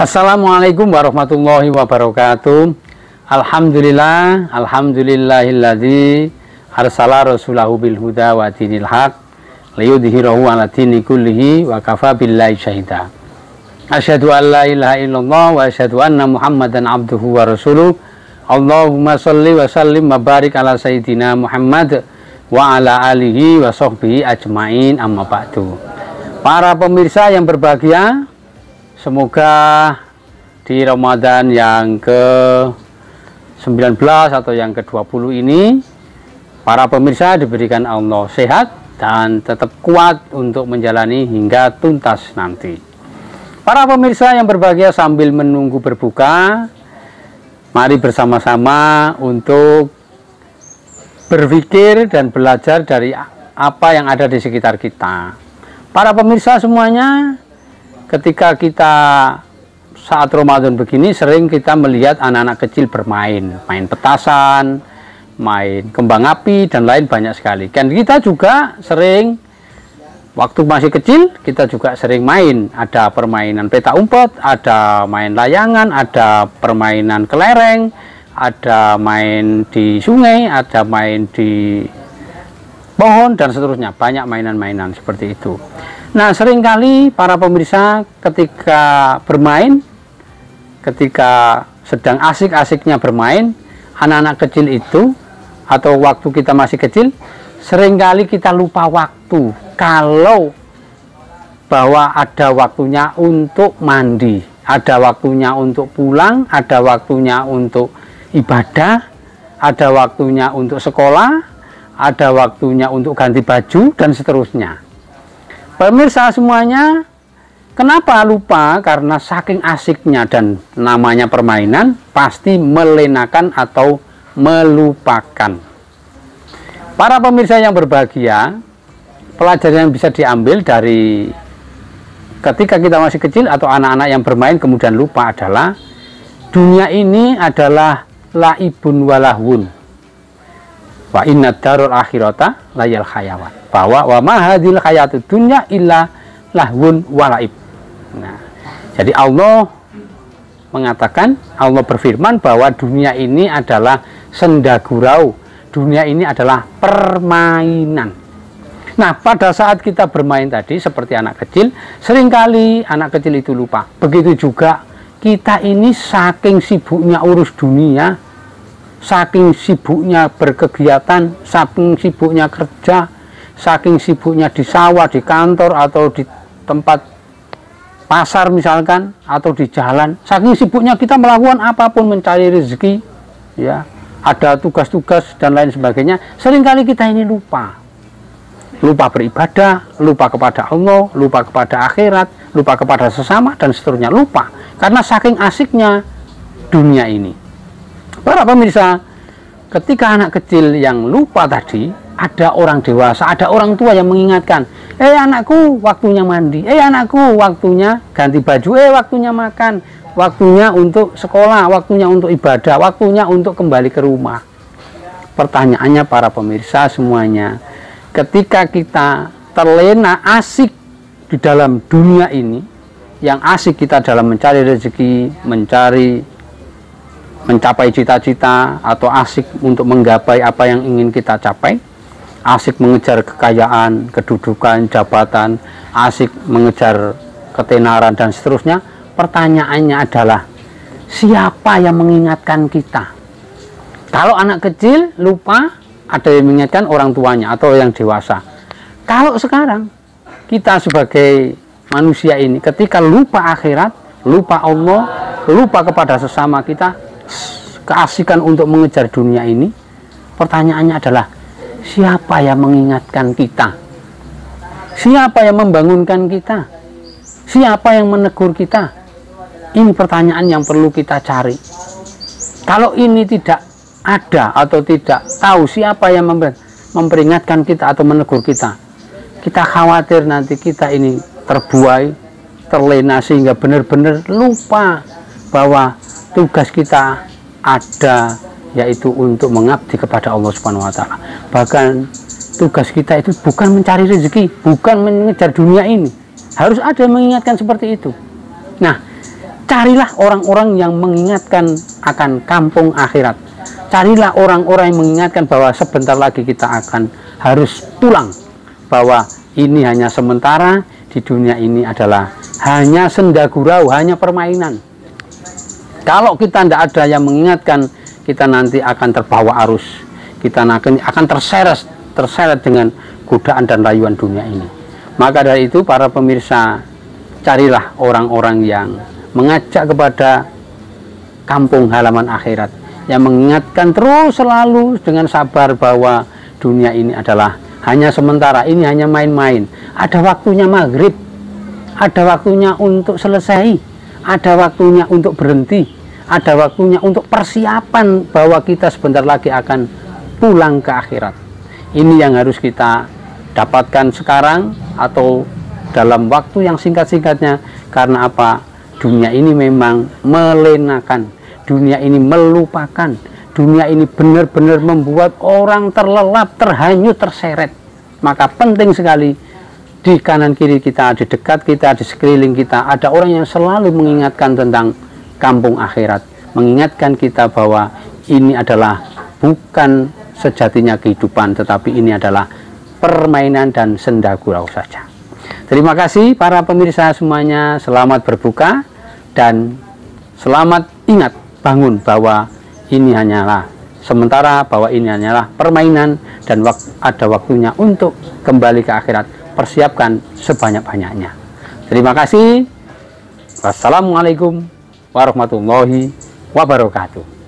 Assalamualaikum warahmatullahi wabarakatuh. Alhamdulillahilladzi arsala rasulahu bil huda wa dinil haq liyudhhirahu 'ala dini kullihi wa kafa billahi syahida. Asyhadu an la ilaha illallah wa asyhadu anna Muhammadan abduhu wa rasuluh. Allahumma shalli wa sallim wa barik ala sayyidina Muhammad wa ala alihi wa sahbihi ajmain, amma ba'du. Para pemirsa yang berbahagia, semoga di Ramadan yang ke-19 atau yang ke-20 ini para pemirsa diberikan Allah sehat dan tetap kuat untuk menjalani hingga tuntas nanti. Para pemirsa yang berbahagia, sambil menunggu berbuka, mari bersama-sama untuk berpikir dan belajar dari apa yang ada di sekitar kita. Para pemirsa semuanya, ketika kita saat Ramadan begini, sering kita melihat anak-anak kecil bermain, main petasan, main kembang api, dan lain banyak sekali. Dan kita juga sering, waktu masih kecil, kita juga sering main. Ada permainan peta umpet, ada main layangan, ada permainan kelereng, ada main di sungai, ada main di pohon, dan seterusnya. Banyak mainan-mainan seperti itu. Nah, seringkali para pemirsa ketika bermain, ketika sedang asik-asiknya bermain, anak-anak kecil itu, atau waktu kita masih kecil, seringkali kita lupa waktu. Kalau bahwa ada waktunya untuk mandi, ada waktunya untuk pulang, ada waktunya untuk ibadah, ada waktunya untuk sekolah, ada waktunya untuk ganti baju, dan seterusnya. Pemirsa semuanya, kenapa lupa? Karena saking asiknya, dan namanya permainan pasti melenakan atau melupakan. Para pemirsa yang berbahagia, pelajaran yang bisa diambil dari ketika kita masih kecil atau anak-anak yang bermain kemudian lupa adalah dunia ini adalah laibun walahun wa inna darul akhirata layal khayawan, bahwa wa mahadil hayatud dunya illa lahwun walaib. Nah, jadi Allah mengatakan, Allah berfirman bahwa dunia ini adalah senda gurau, dunia ini adalah permainan. Nah, pada saat kita bermain tadi seperti anak kecil, seringkali anak kecil itu lupa. Begitu juga kita ini saking sibuknya urus dunia, saking sibuknya berkegiatan, saking sibuknya kerja, saking sibuknya di sawah, di kantor, atau di tempat pasar misalkan, atau di jalan, saking sibuknya kita melakukan apapun mencari rezeki, ya, ada tugas-tugas dan lain sebagainya, seringkali kita ini lupa beribadah, lupa kepada Allah, lupa kepada akhirat, lupa kepada sesama, dan seterusnya, lupa karena saking asiknya dunia ini. Para pemirsa, ketika anak kecil yang lupa tadi, ada orang dewasa, ada orang tua yang mengingatkan, anakku waktunya mandi, anakku waktunya ganti baju, waktunya makan, waktunya untuk sekolah, waktunya untuk ibadah, waktunya untuk kembali ke rumah. Pertanyaannya para pemirsa semuanya, ketika kita terlena asik di dalam dunia ini, yang asik kita dalam mencari rezeki, mencapai cita-cita, atau asik untuk menggapai apa yang ingin kita capai, asik mengejar kekayaan, kedudukan, jabatan, asik mengejar ketenaran, dan seterusnya. Pertanyaannya adalah, siapa yang mengingatkan kita? Kalau anak kecil lupa, ada yang mengingatkan orang tuanya atau yang dewasa. Kalau sekarang kita sebagai manusia ini, ketika lupa akhirat, lupa Allah, lupa kepada sesama kita, keasikan untuk mengejar dunia ini, pertanyaannya adalah, siapa yang mengingatkan kita? Siapa yang membangunkan kita? Siapa yang menegur kita? Ini pertanyaan yang perlu kita cari. Kalau ini tidak ada atau tidak tahu siapa yang memperingatkan kita atau menegur kita, kita khawatir nanti kita ini terbuai, terlena, sehingga benar-benar lupa bahwa tugas kita ada, yaitu untuk mengabdi kepada Allah Subhanahu wa Ta'ala. Bahkan tugas kita itu bukan mencari rezeki, bukan mengejar dunia ini. Harus ada yang mengingatkan seperti itu. Nah, Carilah orang-orang yang mengingatkan akan kampung akhirat. Carilah orang-orang yang mengingatkan bahwa sebentar lagi kita akan harus pulang, bahwa ini hanya sementara, di dunia ini adalah hanya senda gurau, hanya permainan. Kalau kita tidak ada yang mengingatkan, kita nanti akan terbawa arus, kita akan terseret dengan godaan dan rayuan dunia ini. Maka dari itu para pemirsa, carilah orang-orang yang mengajak kepada kampung halaman akhirat, yang mengingatkan terus selalu dengan sabar bahwa dunia ini adalah hanya sementara, ini hanya main-main. Ada waktunya maghrib, ada waktunya untuk selesai, ada waktunya untuk berhenti, ada waktunya untuk persiapan bahwa kita sebentar lagi akan pulang ke akhirat. Ini yang harus kita dapatkan sekarang atau dalam waktu yang singkat-singkatnya. Karena apa? Dunia ini memang melenakan, dunia ini melupakan, dunia ini benar-benar membuat orang terlelap, terhanyut, terseret. Maka penting sekali di kanan kiri kita, di dekat kita, di sekeliling kita ada orang yang selalu mengingatkan tentang kampung akhirat, mengingatkan kita bahwa ini adalah bukan sejatinya kehidupan, tetapi ini adalah permainan dan senda gurau saja. Terima kasih para pemirsa semuanya, selamat berbuka dan selamat ingat bangun bahwa ini hanyalah sementara, bahwa ini hanyalah permainan dan ada waktunya untuk kembali ke akhirat. Persiapkan sebanyak-banyaknya. Terima kasih. Wassalamualaikum warahmatullahi wabarakatuh.